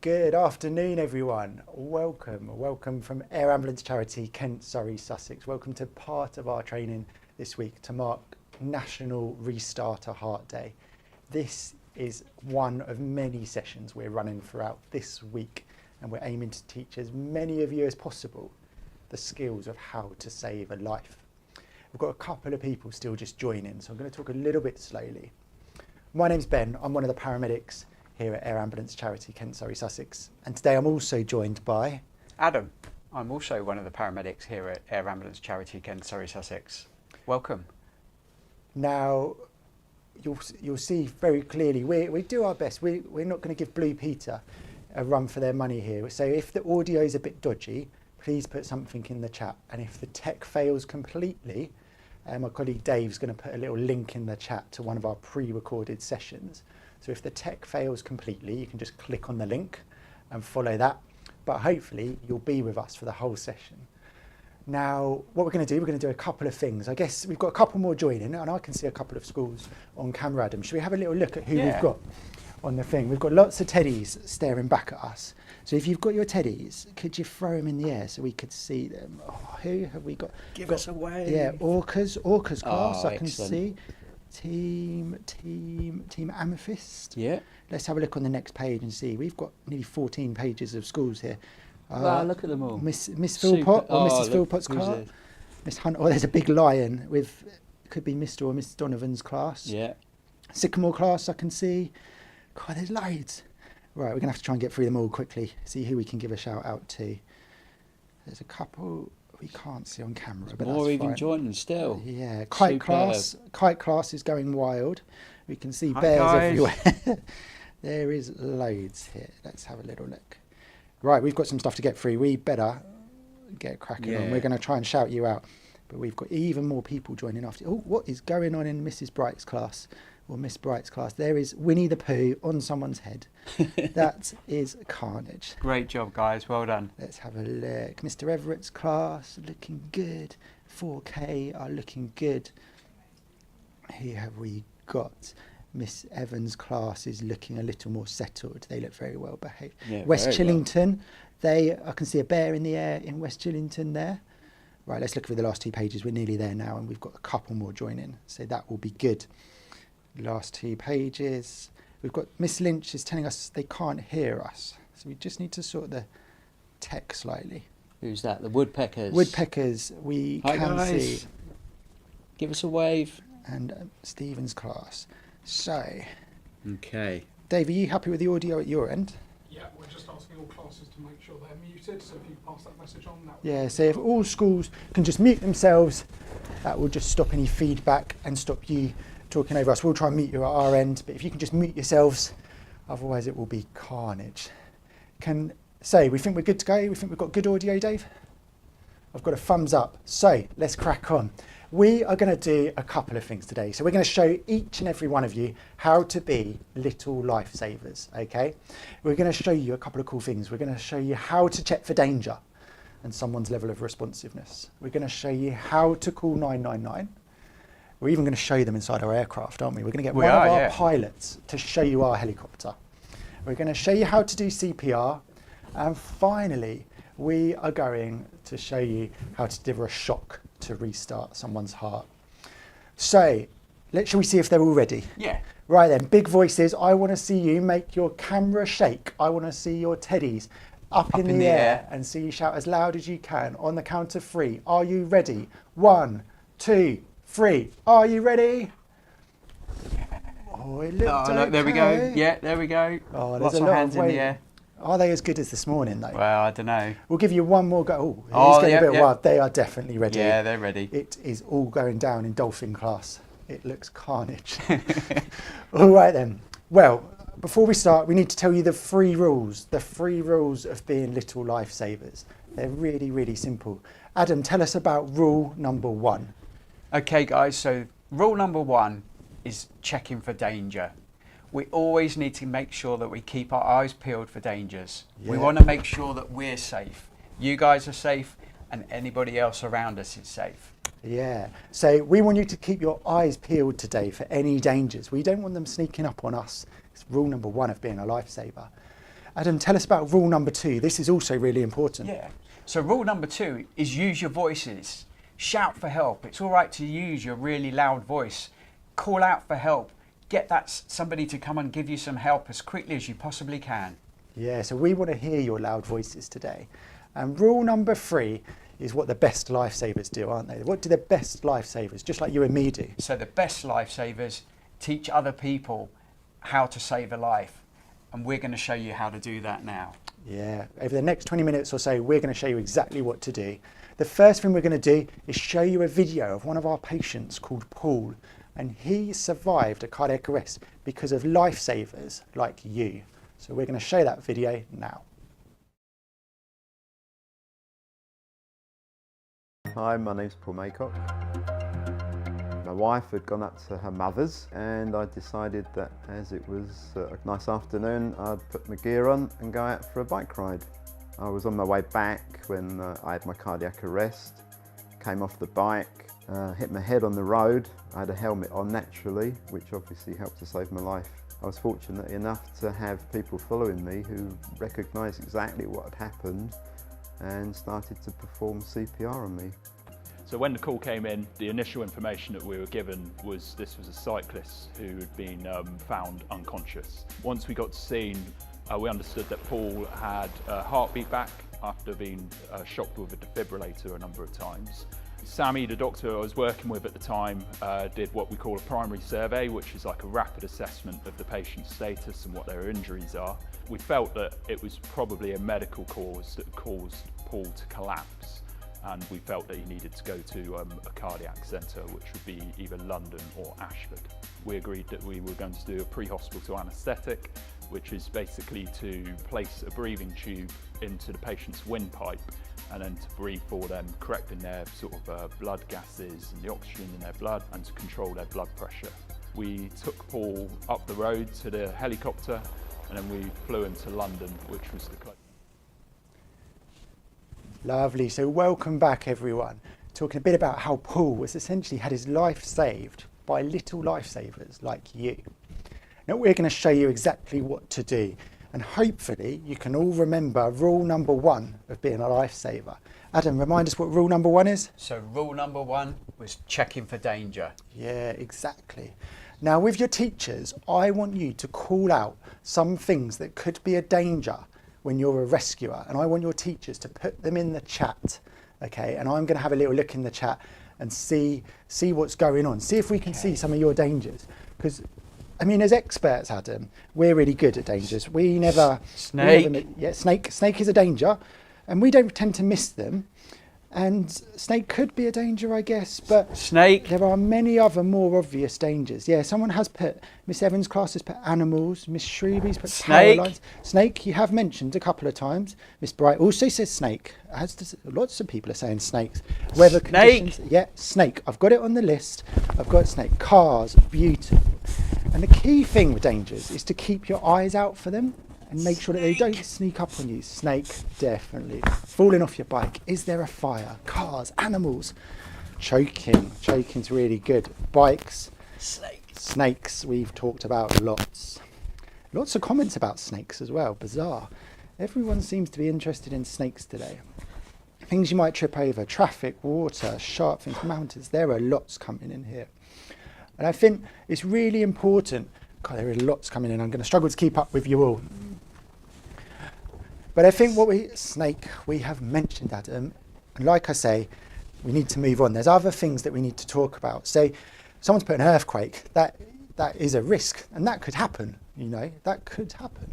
Good afternoon, everyone. Welcome from Air Ambulance Charity, Kent, Surrey, Sussex. Welcome to part of our training this week to mark National Restarter Heart Day. This is one of many sessions we're running throughout this week, and we're aiming to teach as many of you as possible the skills of how to save a life. We've got a couple of people still just joining, so I'm going to talk a little bit slowly. My name's Ben. I'm one of the paramedics here at Air Ambulance Charity, Kent, Surrey, Sussex. And today I'm also joined by... Adam. I'm also one of the paramedics here at Air Ambulance Charity, Kent, Surrey, Sussex. Welcome. Now, you'll see very clearly, we do our best. We're not going to give Blue Peter a run for their money here. So if the audio is a bit dodgy, please put something in the chat. And if the tech fails completely, my colleague Dave's going to put a little link in the chat to one of our pre-recorded sessions. So if the tech fails completely, you can just click on the link and follow that. But hopefully you'll be with us for the whole session. Now, what we're going to do a couple of things. I guess we've got a couple more joining, and I can see a couple of schools on camera, Adam. Should we have a little look at who we've got on the thing? We've got lots of teddies staring back at us. So if you've got your teddies, could you throw them in the air so we could see them? Oh, who have we got? Give us a wave. Yeah, Orcas class, I can excellent. see. Team Amethyst. Yeah. Let's have a look on the next page and see. We've got nearly 14 pages of schools here. Wow, look at them all. Miss Philpott or Mrs. Philpott's who's class. it? Miss Hunt. Oh, there's a big lion with, could be Mr. or Miss Donovan's class. Yeah. Sycamore class, I can see. God, there's loads. Right, we're going to have to try and get through them all quickly, see who we can give a shout out to. There's a couple we can't see on camera, but More that's even fine. joining still. Yeah, kite Superb. class is going wild. We can see Hi, bears guys. everywhere. There is loads here. Let's have a little look. Right, we've got some stuff to get through. We better get cracking on. Yeah. We're going to try and shout you out, but we've got even more people joining after. Oh, what is going on in Mrs. Bright's class or Miss Bright's class? There is Winnie the Pooh on someone's head. That is carnage. Great job, guys. Well done. Let's have a look. Mr. Everett's class, looking good. 4K are looking good. Who have we got? Miss Evans' class is looking a little more settled. They look very well behaved. Yeah, West very Chillington, I can see a bear in the air in West Chillington there. Right, let's look through the last two pages. We're nearly there now, and we've got a couple more joining, so that will be good. Last two pages. We've got Miss Lynch is telling us they can't hear us, so we just need to sort the tech slightly. Who's that? The woodpeckers. Woodpeckers, we Hi, can guys. see, Give us a wave. and Stephen's class. So, Okay. Dave, are you happy with the audio at your end? Yeah, we're just asking all classes to make sure they're muted, so if you pass that message on, that would Yeah, be so if all schools can just mute themselves, that will just stop any feedback and stop you talking over us. We'll try and mute you at our end, but if you can just mute yourselves, otherwise it will be carnage. We think we're good to go? We think we've got good audio, Dave? I've got a thumbs up. So let's crack on. We are going to do a couple of things today. So we're going to show each and every one of you how to be little lifesavers, okay? We're going to show you a couple of cool things. We're going to show you how to check for danger and someone's level of responsiveness. We're going to show you how to call 999. We're even going to show them inside our aircraft, aren't we? We're going to get one of our pilots to show you our helicopter. We're going to show you how to do CPR. And finally, we are going to show you how to deliver a shock to restart someone's heart. So, shall we see if they're all ready? Yeah. Right then, big voices. I want to see you make your camera shake. I want to see your teddies up in the air and see you shout as loud as you can on the count of 3. Are you ready? 1, 2, 3. Are you ready? Oh, it looked Look, there we go. okay. Yeah, there we go. Oh, there's Lots a of lot hands of in the weight. air. Are they as good as this morning, though? Well, I don't know. We'll give you one more go. Oh, Oh, he's getting yeah, a bit yeah. wild. They are definitely ready. Yeah, they're ready. It is all going down in dolphin class. It looks carnage. All right then. Well, before we start, we need to tell you the 3 rules. The 3 rules of being little lifesavers. They're really, really simple. Adam, tell us about rule number 1. Okay, guys, so rule number 1 is checking for danger. We always need to make sure that we keep our eyes peeled for dangers. Yeah. We want to make sure that we're safe. You guys are safe and anybody else around us is safe. Yeah. So we want you to keep your eyes peeled today for any dangers. We don't want them sneaking up on us. It's rule number 1 of being a lifesaver. Adam, tell us about rule number 2. This is also really important. Yeah. So rule number 2 is use your voices. Shout for help. It's all right to use your really loud voice. Call out for help. Get somebody to come and give you some help as quickly as you possibly can. Yeah, so we want to hear your loud voices today. And rule number 3 is what the best lifesavers do, aren't they? What do the best lifesavers, just like you and me, do? So the best lifesavers teach other people how to save a life. And we're going to show you how to do that now. Yeah, over the next 20 minutes or so, we're going to show you exactly what to do. The first thing we're going to do is show you a video of one of our patients called Paul, and he survived a cardiac arrest because of lifesavers like you. So we're going to show that video now. Hi, my name's Paul Maycock. My wife had gone up to her mother's and I decided that as it was a nice afternoon, I'd put my gear on and go out for a bike ride. I was on my way back when I had my cardiac arrest, came off the bike, hit my head on the road. I had a helmet on naturally, which obviously helped to save my life. I was fortunate enough to have people following me who recognised exactly what had happened and started to perform CPR on me. So when the call came in, the initial information that we were given was this was a cyclist who had been found unconscious. Once we got to scene, we understood that Paul had a heartbeat back after being shocked with a defibrillator a number of times. Sammy, the doctor I was working with at the time, did what we call a primary survey, which is like a rapid assessment of the patient's status and what their injuries are. We felt that it was probably a medical cause that caused Paul to collapse, and we felt that he needed to go to a cardiac centre, which would be either London or Ashford. We agreed that we were going to do a pre-hospital anaesthetic, which is basically to place a breathing tube into the patient's windpipe and then to breathe for them, correcting their sort of blood gases and the oxygen in their blood, and to control their blood pressure. We took Paul up the road to the helicopter and then we flew him to London, which was the closest. Lovely, so welcome back everyone. Talking a bit about how Paul was essentially had his life saved by little lifesavers like you. Now we're going to show you exactly what to do, and hopefully you can all remember rule number 1 of being a lifesaver. Adam, remind us what rule number 1 is? So rule number 1 was checking for danger. Yeah, exactly. Now with your teachers, I want you to call out some things that could be a danger when you're a rescuer, and I want your teachers to put them in the chat, okay? And I'm going to have a little look in the chat and see what's going on, see if we can see some of your dangers, because I mean, as experts, Adam, we're really good at dangers. We never snake is a danger, and we don't tend to miss them. And snake could be a danger, I guess, but there are many other more obvious dangers. Yeah, someone has put, Miss Evans' class has put animals, Miss Shreeby's put power lines. Snake, you have mentioned a couple of times. Miss Bright also says snake, as does, lots of people are saying snakes. Weather conditions, yeah, snake. I've got it on the list. I've got snake. Cars, beautiful. And the key thing with dangers is to keep your eyes out for them and make sure that they don't sneak up on you. Snake, definitely. Falling off your bike. Is there a fire? Cars, animals. Choking. Choking's really good. Bikes. Snakes, we've talked about lots. Lots of comments about snakes as well. Bizarre. Everyone seems to be interested in snakes today. Things you might trip over. Traffic, water, sharp things, mountains. There are lots coming in here. And I think it's really important. God, there are lots coming in. I'm going to struggle to keep up with you all. But I think we have mentioned, Adam, and like I say, we need to move on. There's other things that we need to talk about. Say, someone's put an earthquake, that is a risk, and that could happen, you know, that could happen.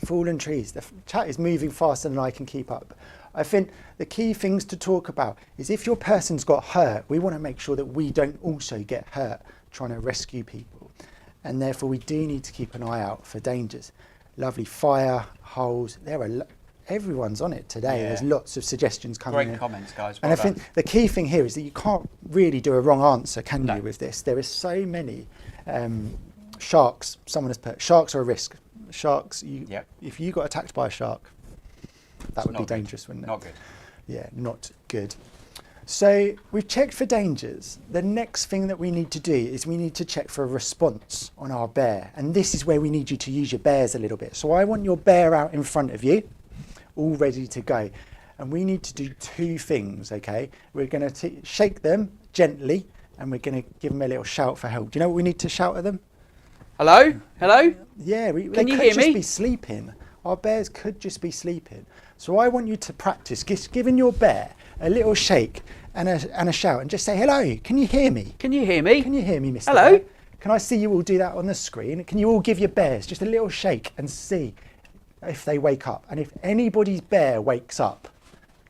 Fallen trees, the chat is moving faster than I can keep up. I think the key things to talk about is if your person's got hurt, we want to make sure that we don't also get hurt trying to rescue people. And therefore we do need to keep an eye out for dangers. Lovely fire, holes, everyone's on it today. Yeah. There's lots of suggestions coming in. Great comments, guys. And I think the key thing here is that you can't really do a wrong answer, can you, with this? There are so many. Sharks, someone has put, sharks are a risk. Sharks, if you got attacked by a shark, that would be dangerous, wouldn't it? Not good. Yeah, not good. So we've checked for dangers. The next thing that we need to do is we need to check for a response on our bear. And this is where we need you to use your bears a little bit. So I want your bear out in front of you, all ready to go. And we need to do two things, okay? We're going to shake them gently and we're going to give them a little shout for help. Do you know what we need to shout at them? Hello? Hello? Yeah, Can they you could hear just me? be sleeping. Our bears could just be sleeping. So I want you to practice giving your bear a little shake and a shout and just say, hello, can you hear me? Can you hear me? Can you hear me, Mr. Hello? Bear? Can I see you all do that on the screen? Can you all give your bears just a little shake and see if they wake up? And if anybody's bear wakes up,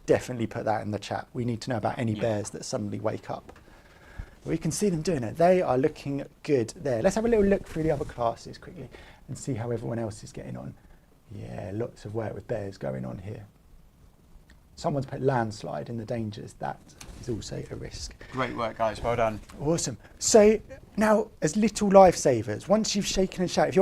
definitely put that in the chat. We need to know about any bears that suddenly wake up. We can see them doing it. They are looking good there. Let's have a little look through the other classes quickly and see how everyone else is getting on. Yeah, lots of work with bears going on here. Someone's put landslide in the dangers. That is also a risk. Great work, guys. Well done. Awesome. So now, as little lifesavers, once you've shaken and shouted,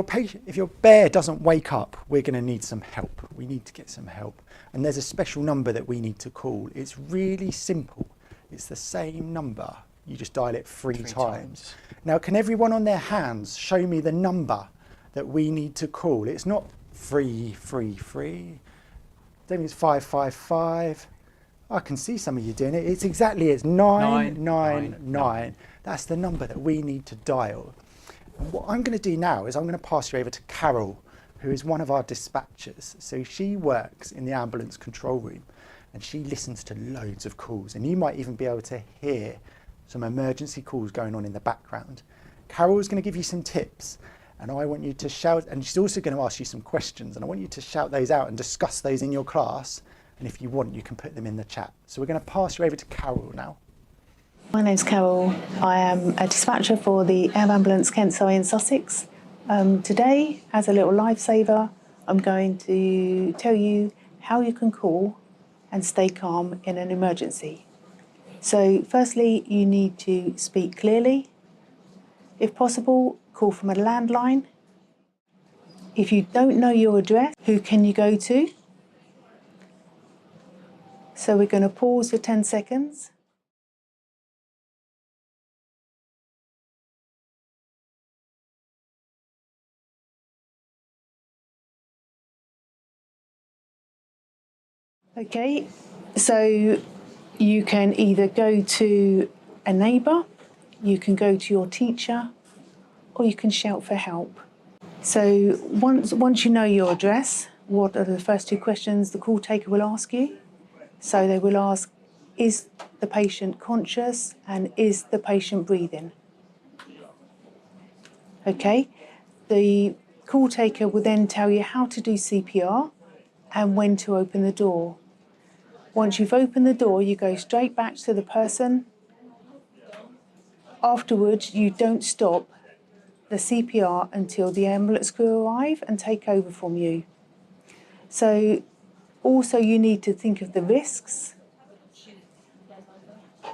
if your bear doesn't wake up, we're going to need some help. We need to get some help. And there's a special number that we need to call. It's really simple. It's the same number. You just dial it three times. Now, can everyone on their hands show me the number that we need to call? It's not 333. I don't think it's 555. I can see some of you doing it. It's 999. That's the number that we need to dial. And what I'm going to do now is I'm going to pass you over to Carol, who is one of our dispatchers. So she works in the ambulance control room and she listens to loads of calls, and you might even be able to hear some emergency calls going on in the background. Carol is going to give you some tips. And I want you to shout, and she's also going to ask you some questions, and I want you to shout those out and discuss those in your class. And if you want, you can put them in the chat. So we're going to pass you over to Carol now. My name's Carol. I am a dispatcher for the Air Ambulance Kent Surrey in Sussex. Today, as a little lifesaver, I'm going to tell you how you can call and stay calm in an emergency. So firstly, you need to speak clearly. If possible, call from a landline. If you don't know your address, who can you go to? So we're going to pause for 10 seconds. Okay, so you can either go to a neighbour, you can go to your teacher, or you can shout for help. So once you know your address, what are the first two questions the call taker will ask you? So they will ask, is the patient conscious and is the patient breathing? Okay, the call taker will then tell you how to do CPR and when to open the door. Once you've opened the door, you go straight back to the person. Afterwards, you don't stop the CPR until the ambulance crew arrive and take over from you. So also you need to think of the risks.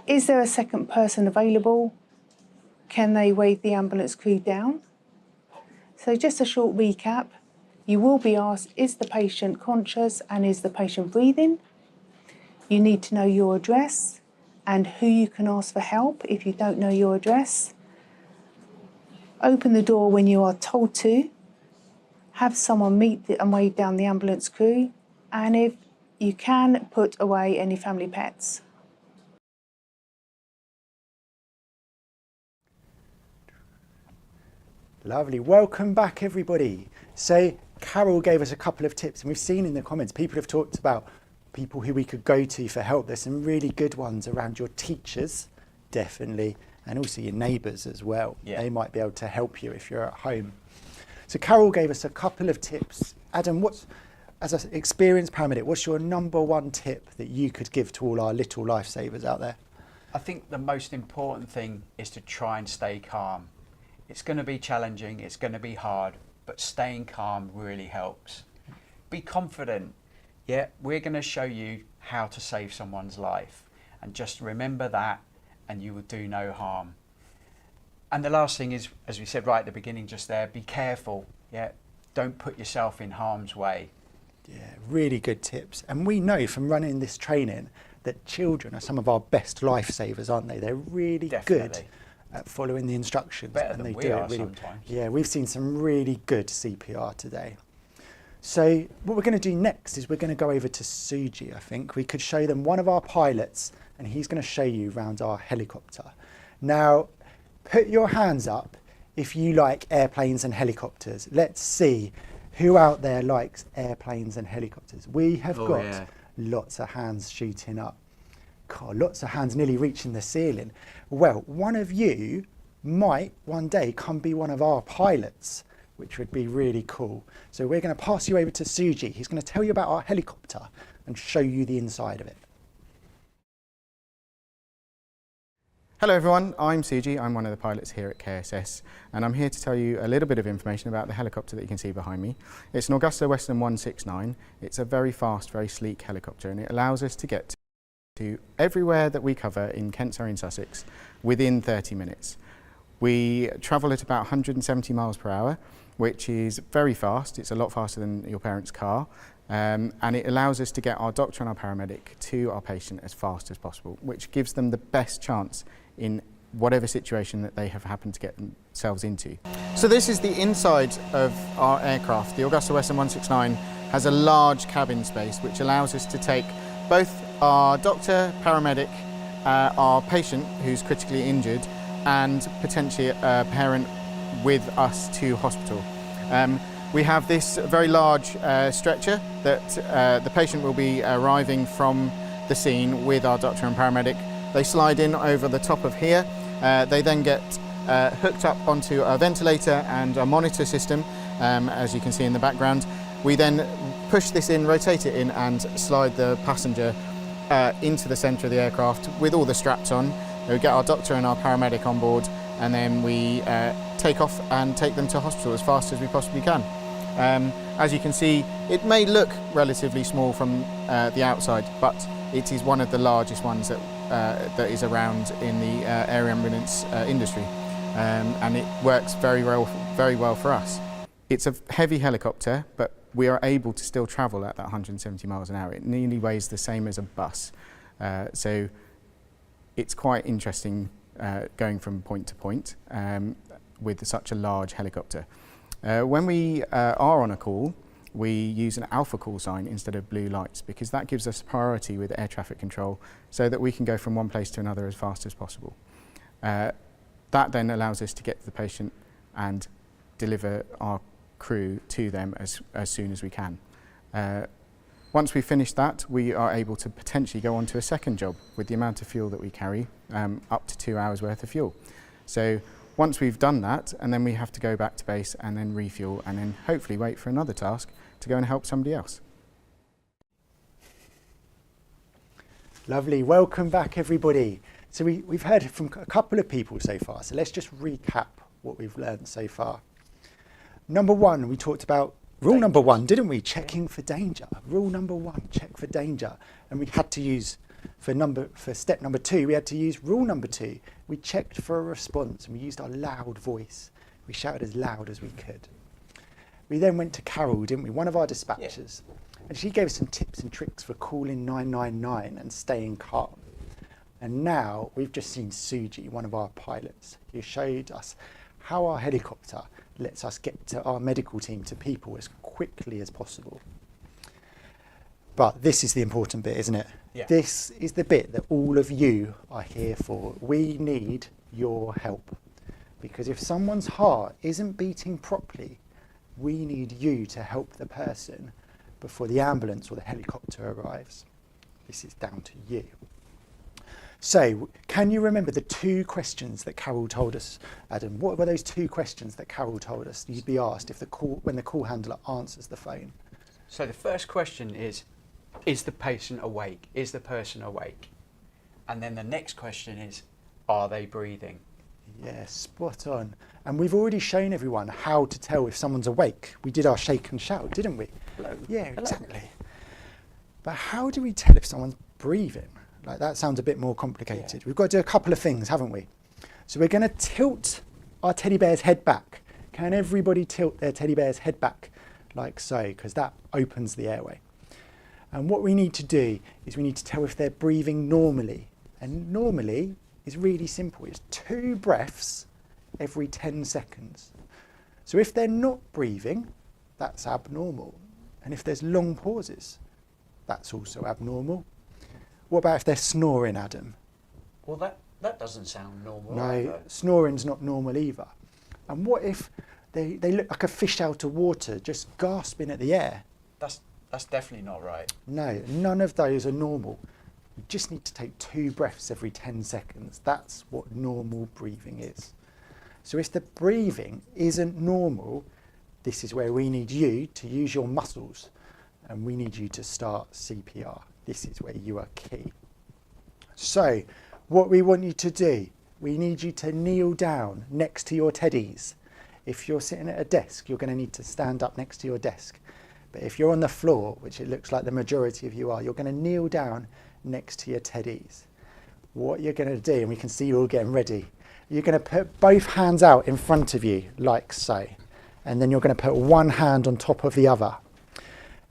Is there a second person available? Can they wave the ambulance crew down? So just a short recap. You will be asked, is the patient conscious and is the patient breathing? You need to know your address and who you can ask for help if you don't know your address. Open the door when you are told to. Have someone meet and wave down the ambulance crew. And if you can, put away any family pets. Lovely. Welcome back, everybody. So Carol gave us a couple of tips, and we've seen in the comments, people have talked about people who we could go to for help. There's some really good ones around your teachers, definitely, and also your neighbours as well. Yeah. They might be able to help you if you're at home. So Carol gave us a couple of tips. Adam, as an experienced paramedic, what's your number one tip that you could give to all our little lifesavers out there? I think the most important thing is to try and stay calm. It's going to be challenging, it's going to be hard, but staying calm really helps. Be confident. Yeah, we're going to show you how to save someone's life, and just remember that and you will do no harm. And the last thing is, as we said right at the beginning just there, be careful. Yeah, don't put yourself in harm's way. Yeah, really good tips. And we know from running this training that children are some of our best lifesavers, aren't they? They're really good Definitely. at following the instructions. Better and than they we do are it really. sometimes. Yeah, we've seen some really good CPR today. So what we're going to do next is we're going to go over to Suji, I think. We could show them one of our pilots, and he's going to show you around our helicopter. Now, put your hands up if you like airplanes and helicopters. Let's see who out there likes airplanes and helicopters. We have got lots of hands shooting up. God, lots of hands nearly reaching the ceiling. Well, one of you might one day come be one of our pilots, which would be really cool. So we're going to pass you over to Suji. He's going to tell you about our helicopter and show you the inside of it. Hello everyone, I'm Suji. I'm one of the pilots here at KSS, and I'm here to tell you a little bit of information about the helicopter that you can see behind me. It's an Augusta Western 169. It's a very fast, very sleek helicopter, and it allows us to get to everywhere that we cover in Kent, Surrey and Sussex within 30 minutes. We travel at about 170 miles per hour, which is very fast. It's a lot faster than your parents' car. And it allows us to get our doctor and our paramedic to our patient as fast as possible, which gives them the best chance in whatever situation that they have happened to get themselves into. So this is the inside of our aircraft. The Augusta Western 169 has a large cabin space which allows us to take both our doctor, paramedic, our patient who's critically injured, and potentially a parent with us to hospital. We have this very large stretcher that the patient will be arriving from the scene with our doctor and paramedic. They slide in over the top of here. They then get hooked up onto a ventilator and a monitor system, as you can see in the background. We then push this in, rotate it in, and slide the passenger into the centre of the aircraft with all the straps on. We get our doctor and our paramedic on board, and then we take off and take them to hospital as fast as we possibly can. As you can see, it may look relatively small from the outside, but it is one of the largest ones that is around in the air ambulance industry, and it works very well for us. It's a heavy helicopter, but we are able to still travel at that 170 miles an hour. It nearly weighs the same as a bus, so it's quite interesting going from point to point with such a large helicopter. When we are on a call, we use an alpha call sign instead of blue lights, because that gives us priority with air traffic control so that we can go from one place to another as fast as possible. That then allows us to get to the patient and deliver our crew to them as soon as we can. Once we finish that, we are able to potentially go on to a second job with the amount of fuel that we carry, up to 2 hours worth of fuel. So once we've done that, and then we have to go back to base and then refuel, and then hopefully wait for another task to go and help somebody else. Lovely, welcome back everybody. So we've heard from a couple of people so far, so let's just recap what we've learned so far. Number one, we talked about rule number one, didn't we? Checking for danger. Rule number one, check for danger. And we had to use, for step number two, we had to use rule number two. We checked for a response and we used our loud voice. We shouted as loud as we could. We then went to Carol, didn't we? One of our dispatchers. Yeah. And she gave us some tips and tricks for calling 999 and staying calm. And now we've just seen Suji, one of our pilots, who showed us how our helicopter lets us get to our medical team, to people, as quickly as possible. But this is the important bit, isn't it? Yeah. This is the bit that all of you are here for. We need your help. Because if someone's heart isn't beating properly, we need you to help the person before the ambulance or the helicopter arrives. This is down to you. So, can you remember the two questions that Carol told us, Adam? What were those two questions that Carol told us you'd be asked if when the call handler answers the phone? So the first question is the patient awake? Is the person awake? And then the next question is, are they breathing? Yeah, spot on. And we've already shown everyone how to tell if someone's awake. We did our shake and shout, didn't we? Hello. Yeah, Hello. Exactly. But how do we tell if someone's breathing? Like, that sounds a bit more complicated. Yeah. We've got to do a couple of things, haven't we? So we're going to tilt our teddy bear's head back. Can everybody tilt their teddy bear's head back like so? Because that opens the airway. And what we need to do is we need to tell if they're breathing normally. And normally is really simple. It's 2 breaths every 10 seconds. So if they're not breathing, that's abnormal. And if there's long pauses, that's also abnormal. What about if they're snoring, Adam? Well, that doesn't sound normal. No, either. snoring's not normal either. And what if they look like a fish out of water, just gasping at the air? That's definitely not right. No, none of those are normal. You just need to take 2 breaths every 10 seconds. That's what normal breathing is. So if the breathing isn't normal, this is where we need you to use your muscles, and we need you to start CPR. This is where you are key. So what we want you to do, we need you to kneel down next to your teddies. If you're sitting at a desk, you're going to need to stand up next to your desk. But if you're on the floor, which it looks like the majority of you are, you're going to kneel down next to your teddies. What you're going to do, and we can see you all getting ready, you're going to put both hands out in front of you, like so. And then you're going to put one hand on top of the other.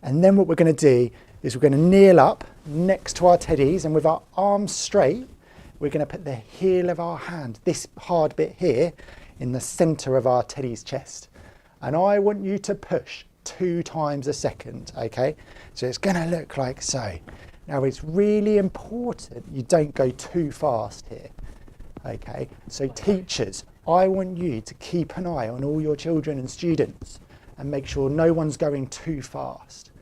And then what we're going to do is we're going to kneel up next to our teddies, and with our arms straight, we're going to put the heel of our hand, this hard bit here, in the centre of our teddy's chest. And I want you to push 2 times a second, okay? So it's going to look like so. Now it's really important you don't go too fast here, okay? So teachers, I want you to keep an eye on all your children and students and make sure no one's going too fast.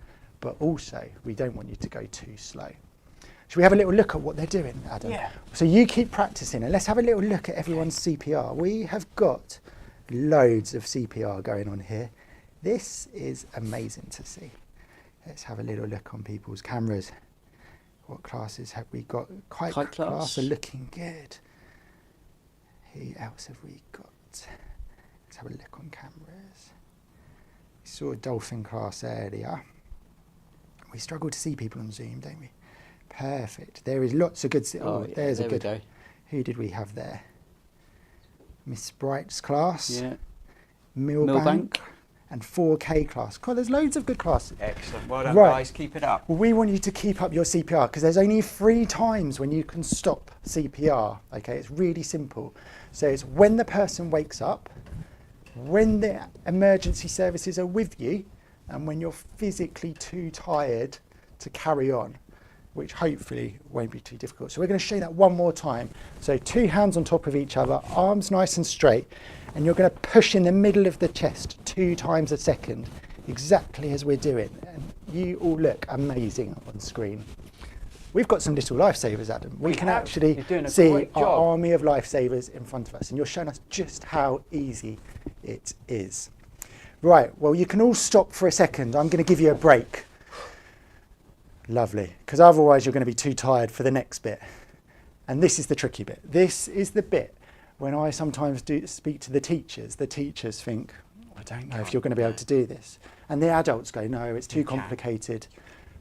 But also, we don't want you to go too slow. Should we have a little look at what they're doing, Adam? Yeah. So you keep practicing, and let's have a little look at everyone's CPR. We have got loads of CPR going on here. This is amazing to see. Let's have a little look on people's cameras. What classes have we got? Kite class are looking good. Who else have we got? Let's have a look on cameras. We saw a dolphin class earlier. We struggle to see people on Zoom, don't we? Perfect. There is lots of good. There's a good. Go. Who did we have there? Miss Bright's class. Yeah. Millbank. And 4K class. God, there's loads of good classes. Excellent. Well done, Right. guys. Keep it up. Well, we want you to keep up your CPR because there's only 3 times when you can stop CPR. Okay, it's really simple. So it's when the person wakes up, when the emergency services are with you, and when you're physically too tired to carry on, which hopefully won't be too difficult. So we're going to show you that one more time. So 2 hands on top of each other, arms nice and straight, and you're going to push in the middle of the chest 2 times a second, exactly as we're doing. And you all look amazing on screen. We've got some little lifesavers, Adam. We can have. actually You're doing a see great our job. army of lifesavers in front of us, and you're showing us just how easy it is. Right, well, you can all stop for a second. I'm going to give you a break. Lovely, because otherwise you're going to be too tired for the next bit. And this is the tricky bit. This is the bit when I sometimes speak to the teachers think, I don't know if you're going to be able to do this. And the adults go, no, it's too complicated.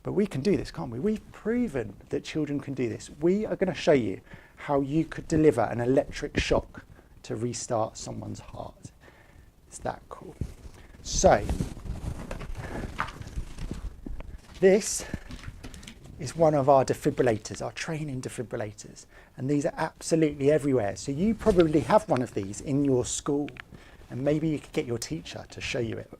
But we can do this, can't we? We've proven that children can do this. We are going to show you how you could deliver an electric shock to restart someone's heart. It's that cool. So, this is one of our defibrillators, our training defibrillators. And these are absolutely everywhere. So you probably have one of these in your school, and maybe you could get your teacher to show you it.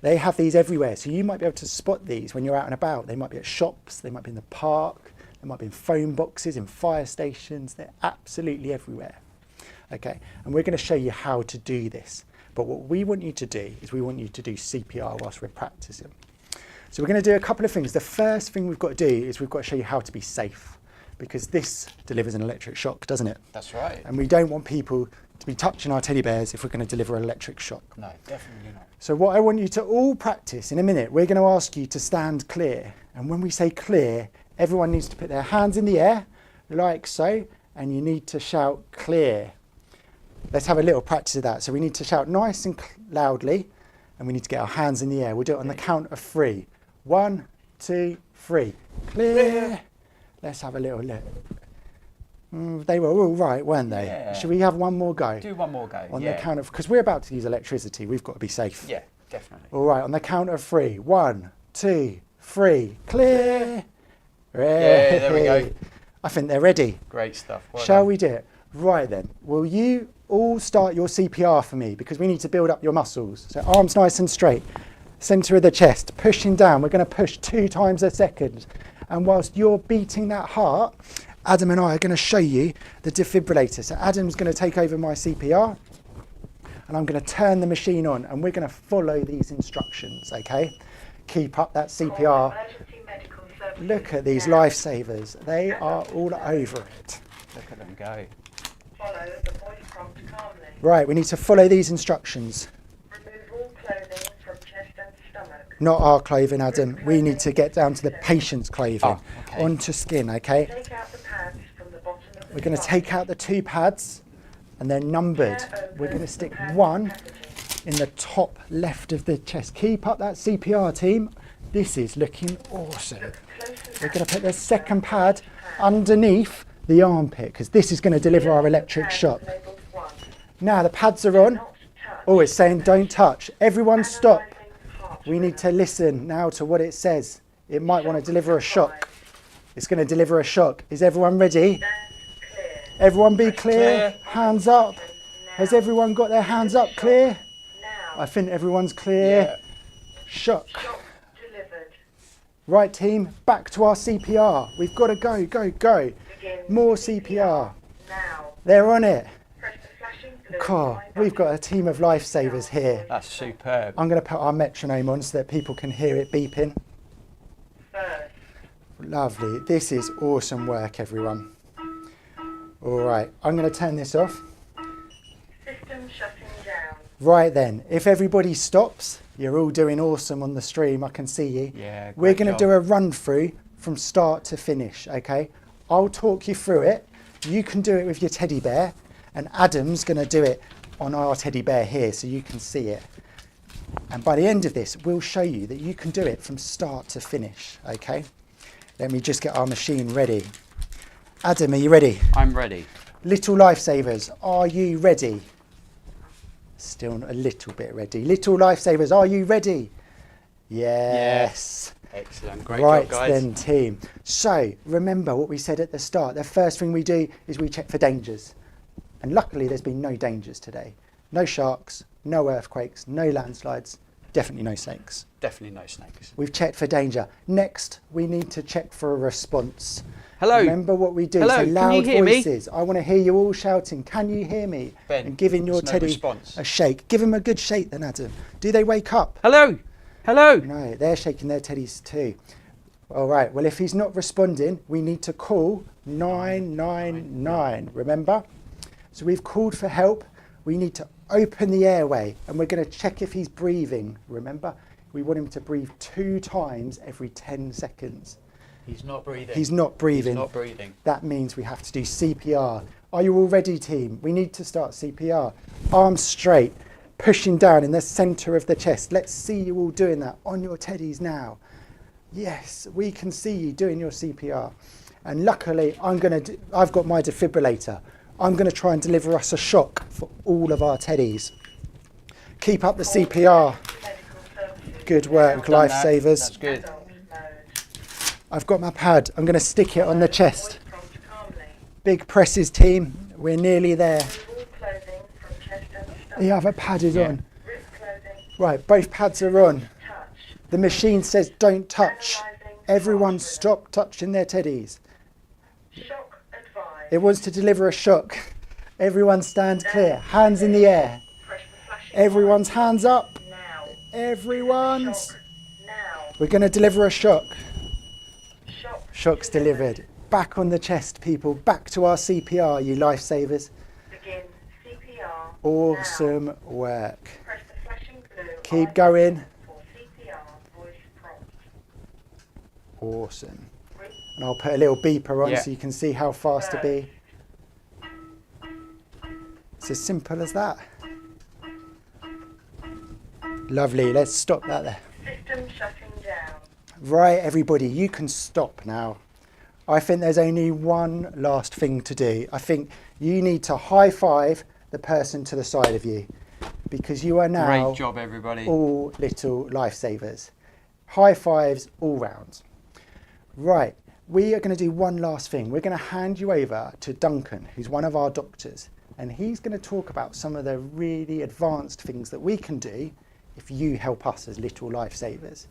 They have these everywhere. So you might be able to spot these when you're out and about. They might be at shops, they might be in the park, they might be in phone boxes, in fire stations. They're absolutely everywhere. Okay, and we're going to show you how to do this. But what we want you to do is we want you to do CPR whilst we're practicing. So we're going to do a couple of things. The first thing we've got to do is we've got to show you how to be safe, because this delivers an electric shock, doesn't it? That's right. And we don't want people to be touching our teddy bears if we're going to deliver an electric shock. No, definitely not. So what I want you to all practice in a minute, we're going to ask you to stand clear. And when we say clear, everyone needs to put their hands in the air, like so, and you need to shout clear. Let's have a little practice of that. So we need to shout nice and loudly, and we need to get our hands in the air. We'll do it on the count of 3. 1, 2, 3. Clear. Let's have a little look. They were all right, weren't they? Yeah. Should we have one more go? Do one more go. On yeah. the count of, because we're about to use electricity, we've got to be safe. Yeah, definitely. All right, on the count of 3. 1, 2, 3, clear. Yeah, there we go. I think they're ready. Great stuff. Well Shall done. we do it? Right then, will you all start your CPR for me, because we need to build up your muscles. So arms nice and straight, centre of the chest, pushing down. We're going to push 2 times a second. And whilst you're beating that heart, Adam and I are going to show you the defibrillator. So Adam's going to take over my CPR, and I'm going to turn the machine on, and we're going to follow these instructions, okay? Keep up that CPR. Look at these lifesavers. They are all over it. Look at them go. Follow the voice prompt calmly. Right, we need to follow these instructions. Remove all clothing from chest and stomach. Not our clothing, Adam. We need to get down to the patient's clothing. Oh, okay. Onto skin, okay? Take out the pads from the bottom of the We're going to device. take out the 2 pads, and they're numbered. We're going to stick 1 in the top left of the chest. Keep up that CPR, team. This is looking awesome. We're going to put the 2nd pad underneath the armpit, because this is going to deliver our electric shock. Labeled 1. Now the pads are on. Not touch. Oh, it's saying don't touch. Everyone stop. Analyzing heart We need to listen now to what it says. It might want to deliver a shock. It's going to deliver a shock. Is everyone ready? Stand clear. Everyone be clear. Clear. Hands up. Now. Has everyone got their hands up clear? Now. I think everyone's clear. Yeah. Shock. Shock delivered. Right, team, back to our CPR. We've got to go, go, go. Begin More CPR. Now. They're on it. Press the flashing blue. God, we've got a team of lifesavers here. That's superb. I'm going to put our metronome on so that people can hear it beeping. First. Lovely. This is awesome work, everyone. All right, I'm going to turn this off. System shutting down. Right then, if everybody stops, you're all doing awesome on the stream. I can see you. Yeah, We're great going to job. do a run through from start to finish, okay? I'll talk you through it. You can do it with your teddy bear, and Adam's going to do it on our teddy bear here so you can see it. And by the end of this, we'll show you that you can do it from start to finish, okay? Let me just get our machine ready. Adam, are you ready? I'm ready. Little lifesavers, are you ready? Still a little bit ready. Little lifesavers, are you ready? Yes. Excellent. Great Right job, guys. then, team. So remember what we said at the start. The first thing we do is we check for dangers. And luckily there's been no dangers today. No sharks, no earthquakes, no landslides, definitely no snakes. Definitely no snakes. We've checked for danger. Next, we need to check for a response. Hello. Remember what we do. Hello, So can loud you hear me? voices. I want to hear you all shouting, can you hear me? Ben, And giving your there's no teddy response. a shake. Give them a good shake then, Adam. Do they wake up? Hello. Hello. No, they're shaking their teddies too. All right, well, if he's not responding, we need to call 999, remember? So we've called for help. We need to open the airway, and we're going to check if he's breathing, remember? We want him to breathe 2 times every 10 seconds. He's not breathing. He's not breathing. He's not breathing. That means we have to do CPR. Are you all ready, team? We need to start CPR. Arms straight, pushing down in the centre of the chest. Let's see you all doing that on your teddies now. Yes, we can see you doing your CPR. And luckily, I've got my defibrillator. I'm going to try and deliver us a shock for all of our teddies. Keep up the CPR. Good work, Done that. lifesavers. That's good. Adult mode. I've got my pad. I'm going to stick it on the chest. Voice prompt calmly. Big presses, team. We're nearly there. Remove all clothing from chest and stomach. The other pad is Yeah. on. Rip clothing. Right, both pads are on. Touch. The machine says don't touch. Analyzing Everyone heart stop touching their teddies. rhythm. Shock advised. It wants to deliver a shock. Everyone stand clear. Hands in the air. Press the flashing Everyone's hands up. light. Now. Everyone's. Shock. Now. We're going to deliver a shock. Shock. Shock's delivered. Back on the chest, people. Back to our CPR, you lifesavers. Begin CPR. Awesome Now. work. Press the flashing blue. Keep icon going. For CPR voice prompt. Awesome. And I'll put a little beeper on Yeah. so you can see how fast to be. It's as simple as that. Lovely, let's stop that there. System shutting down. Right, everybody, you can stop now. I think there's only one last thing to do. I think you need to high five the person to the side of you, because you are now Great job, everybody. all little lifesavers. High fives all round. Right, we are going to do one last thing. We're going to hand you over to Duncan, who's one of our doctors, and he's going to talk about some of the really advanced things that we can do if you help us as little lifesavers.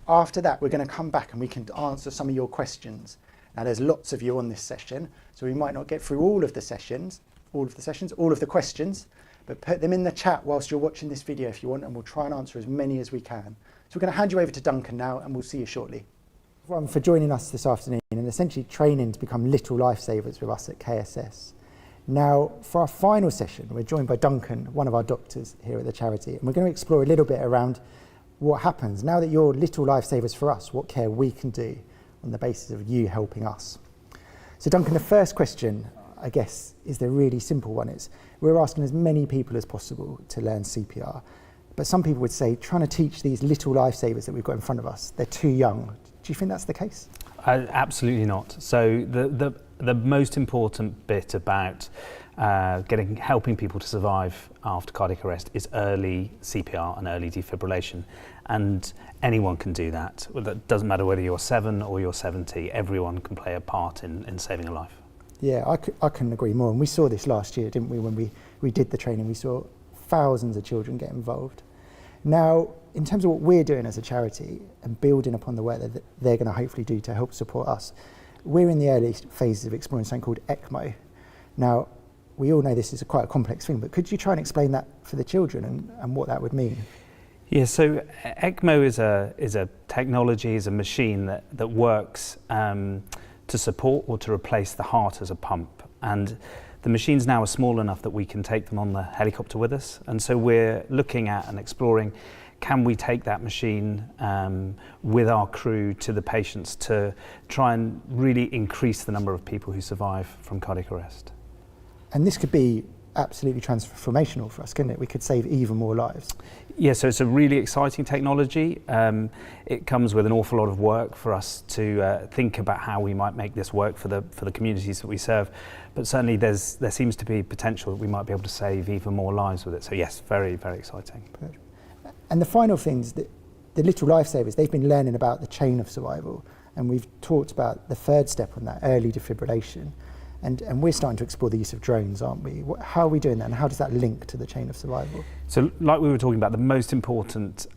After that, we're going to come back and we can answer some of your questions. Now, there's lots of you on this session, so we might not get through all of the questions, but put them in the chat whilst you're watching this video if you want, and we'll try and answer as many as we can. So we're going to hand you over to Duncan now, and we'll see you shortly. Everyone for joining us this afternoon and essentially training to become little lifesavers with us at KSS. Now, for our final session, we're joined by Duncan, one of our doctors here at the charity, and we're going to explore a little bit around what happens now that you're little lifesavers for us, what care we can do on the basis of you helping us. So Duncan, the first question, I guess, is the really simple one. It's we're asking as many people as possible to learn CPR, but some people would say trying to teach these little lifesavers that we've got in front of us, they're too young. Do you think that's the case? Absolutely not. So the most important bit about helping people to survive after cardiac arrest is early CPR and early defibrillation, and anyone can do that. It doesn't matter whether you're 7 or you're 70. Everyone can play a part in saving a life. Yeah, I couldn't agree more. And we saw this last year, didn't we? When we did the training, we saw thousands of children get involved. Now, in terms of what we're doing as a charity and building upon the work that they're going to hopefully do to help support us, we're in the early phases of exploring something called ECMO. Now, we all know this is quite a complex thing, but could you try and explain that for the children and what that would mean? Yeah, so ECMO is a technology, is a machine that works to support or to replace the heart as a pump. And the machines now are small enough that we can take them on the helicopter with us. And so we're looking at and exploring, can we take that machine with our crew to the patients to try and really increase the number of people who survive from cardiac arrest? And this could be absolutely transformational for us, couldn't it? We could save even more lives. Yeah, so it's a really exciting technology. It comes with an awful lot of work for us to think about how we might make this work for the communities that we serve. But certainly there seems to be potential that we might be able to save even more lives with it. So yes, very, very exciting. And the final things, that the little lifesavers, they've been learning about the chain of survival. And we've talked about the third step on that, early defibrillation. And we're starting to explore the use of drones, aren't we? How are we doing that, and how does that link to the chain of survival? So like we were talking about, the most important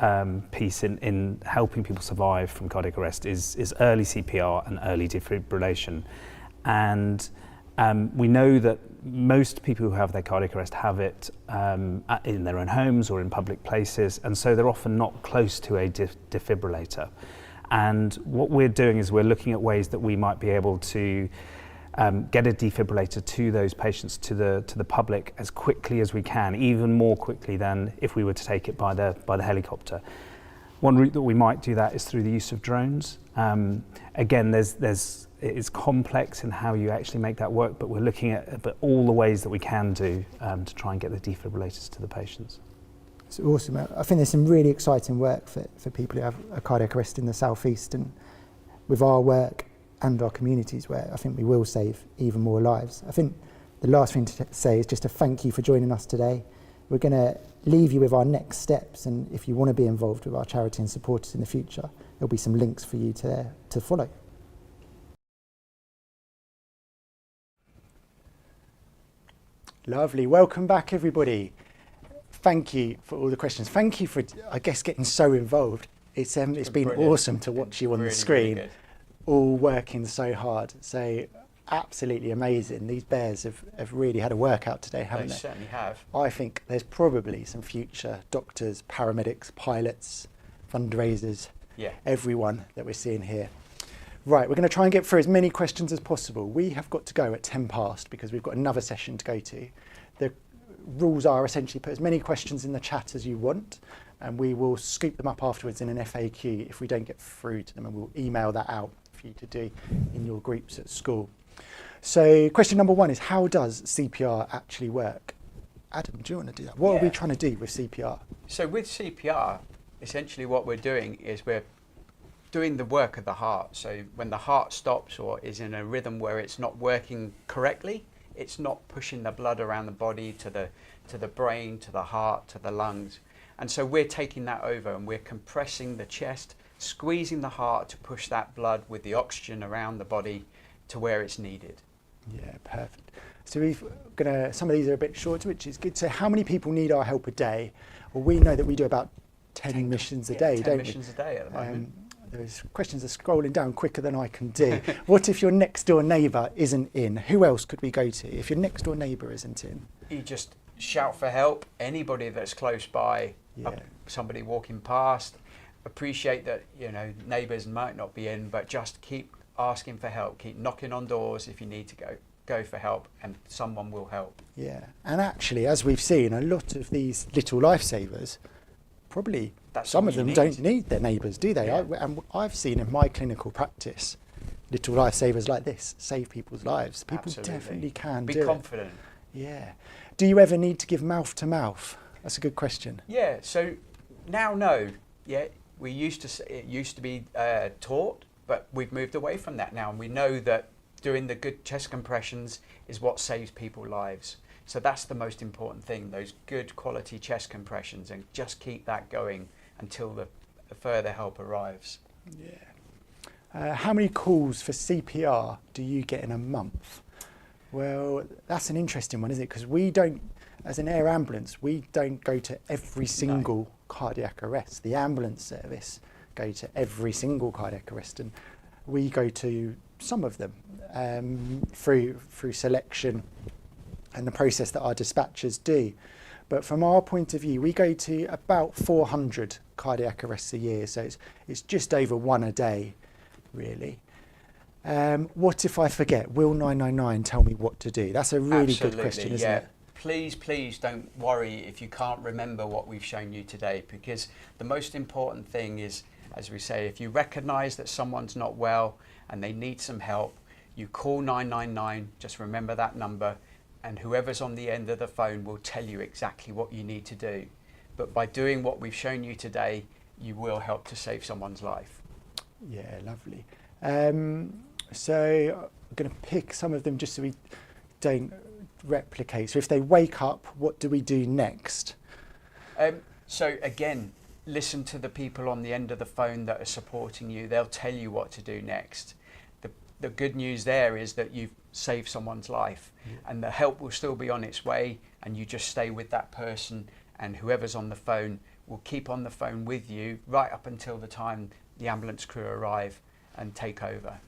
piece in helping people survive from cardiac arrest is early CPR and early defibrillation. And we know that most people who have their cardiac arrest have it in their own homes or in public places, and so they're often not close to a defibrillator. And what we're doing is we're looking at ways that we might be able to get a defibrillator to those patients, to the public as quickly as we can, even more quickly than if we were to take it by the helicopter. One route that we might do that is through the use of drones. Again, it's complex in how you actually make that work, but we're looking at all the ways that we can do to try and get the defibrillators to the patients. It's awesome. I think there's some really exciting work for people who have a cardiac arrest in the southeast, and with our work and our communities, where I think we will save even more lives. I think the last thing to say is just a thank you for joining us today. We're going to leave you with our next steps, and if you want to be involved with our charity and support us in the future, there'll be some links for you to follow. Lovely. Welcome back, everybody. Thank you for all the questions. Thank you for, I guess, getting so involved. It's been brilliant. Awesome to watch you on the screen. Really all working so hard, so absolutely amazing. These bears have really had a workout today, haven't they? They certainly have. I think there's probably some future doctors, paramedics, pilots, fundraisers, everyone that we're seeing here. Right, we're going to try and get through as many questions as possible. We have got to go at 10 past because we've got another session to go to. The rules are essentially put as many questions in the chat as you want, and we will scoop them up afterwards in an FAQ if we don't get through to them, and we'll email that out for you to do in your groups at school. So question number 1 is, how does CPR actually work? Adam, do you want to do that? What are we trying to do with CPR? So with CPR, essentially what we're doing is we're doing the work of the heart. So when the heart stops or is in a rhythm where it's not working correctly, it's not pushing the blood around the body to the brain, to the heart, to the lungs. And so we're taking that over, and we're compressing the chest squeezing the heart to push that blood with the oxygen around the body to where it's needed. Yeah, perfect. So some of these are a bit shorter, which is good. So how many people need our help a day? Well, we know that we do about 10 missions a day, 10 don't missions a day at the moment. Those questions are scrolling down quicker than I can do. What if your next door neighbour isn't in? Who else could we go to if your next door neighbour isn't in? You just shout for help. Anybody that's close by, somebody walking past. Appreciate that, you know, neighbours might not be in, but just keep asking for help. Keep knocking on doors if you need to go for help, and someone will help. Yeah, and actually, as we've seen, a lot of these little lifesavers, probably some of them don't need their neighbours, do they? Yeah. And I've seen in my clinical practice, little lifesavers like this save people's lives. People definitely can do it. Be confident. Yeah. Do you ever need to give mouth to mouth? That's a good question. Yeah. So now, no. Yeah. It used to be taught, but we've moved away from that now, and we know that doing the good chest compressions is what saves people's lives. So that's the most important thing, those good quality chest compressions, and just keep that going until the further help arrives. Yeah. How many calls for CPR do you get in a month? Well, that's an interesting one, isn't it? Because we don't, as an air ambulance, we don't go to every single cardiac arrest. The ambulance service go to every single cardiac arrest, and we go to some of them through selection and the process that our dispatchers do. But from our point of view, we go to about 400 cardiac arrests a year, so it's just over one a day, really. What if I forget? Will 999 tell me what to do? That's a really good question, isn't it? Please don't worry if you can't remember what we've shown you today, because the most important thing is, as we say, if you recognise that someone's not well and they need some help, you call 999, just remember that number, and whoever's on the end of the phone will tell you exactly what you need to do. But by doing what we've shown you today, you will help to save someone's life. Yeah, lovely. So I'm going to pick some of them just so we don't replicate. So if they wake up, what do we do next? So again, listen to the people on the end of the phone that are supporting you. They'll tell you what to do next. The good news there is that you've saved someone's life, and the help will still be on its way, and you just stay with that person, and whoever's on the phone will keep on the phone with you right up until the time the ambulance crew arrive and take over.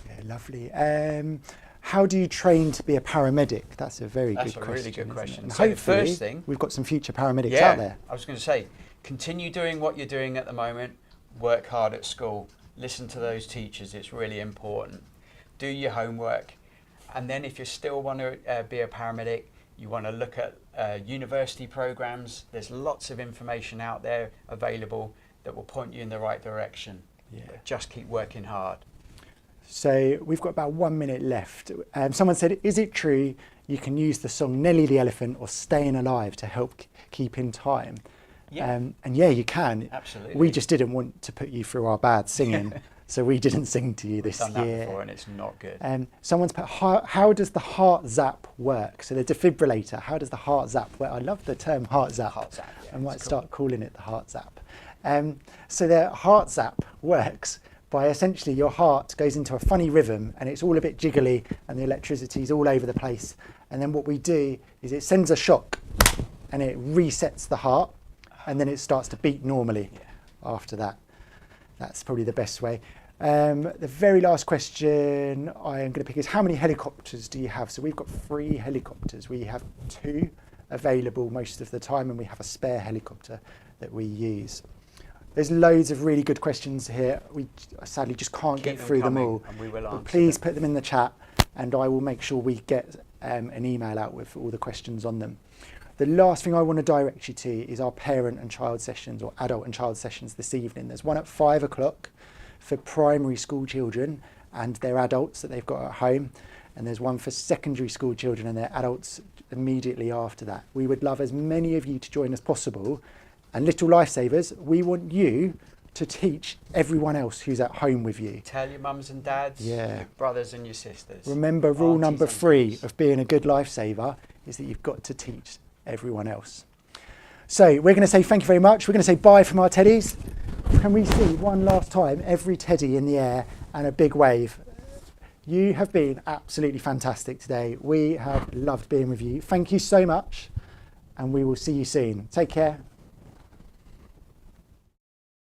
Yeah, lovely. How do you train to be a paramedic? That's a very good question. That's a really good question. And So the hopefully, first thing, we've got some future paramedics out there. I was going to say, continue doing what you're doing at the moment. Work hard at school. Listen to those teachers. It's really important. Do your homework. And then if you still want to be a paramedic, you want to look at university programs. There's lots of information out there available that will point you in the right direction. Yeah. But just keep working hard. So we've got about 1 minute left. Someone said, is it true you can use the song Nelly the Elephant or Staying Alive to help keep in time? Yeah. And yeah, you can. Absolutely. We just didn't want to put you through our bad singing, so we didn't sing to you this We've done year. that before and it's not good. Someone's put, how does the heart zap work? So the defibrillator, how does the heart zap work? I love the term heart zap. Heart zap, yeah, I might it's start calling it the heart zap. So the heart zap works by essentially your heart goes into a funny rhythm and it's all a bit jiggly and the electricity's all over the place. And then what we do is it sends a shock and it resets the heart and then it starts to beat normally after that. That's probably the best way. The very last question I am going to pick is how many helicopters do you have? So we've got 3 helicopters. We have 2 available most of the time and we have a spare helicopter that we use. There's loads of really good questions here. We sadly just can't get through them all. And we will answer but please them. put them in the chat and I will make sure we get an email out with all the questions on them. The last thing I want to direct you to is our parent and child sessions or adult and child sessions this evening. There's one at 5 o'clock for primary school children and their adults that they've got at home. And there's one for secondary school children and their adults immediately after that. We would love as many of you to join as possible. And Little Lifesavers, we want you to teach everyone else who's at home with you. Tell your mums and dads, your brothers and your sisters. Remember, rule aunties number and 3 uncles. of being a good lifesaver is that you've got to teach everyone else. So we're going to say thank you very much. We're going to say bye from our teddies. Can we see one last time every teddy in the air and a big wave? You have been absolutely fantastic today. We have loved being with you. Thank you so much, and we will see you soon. Take care.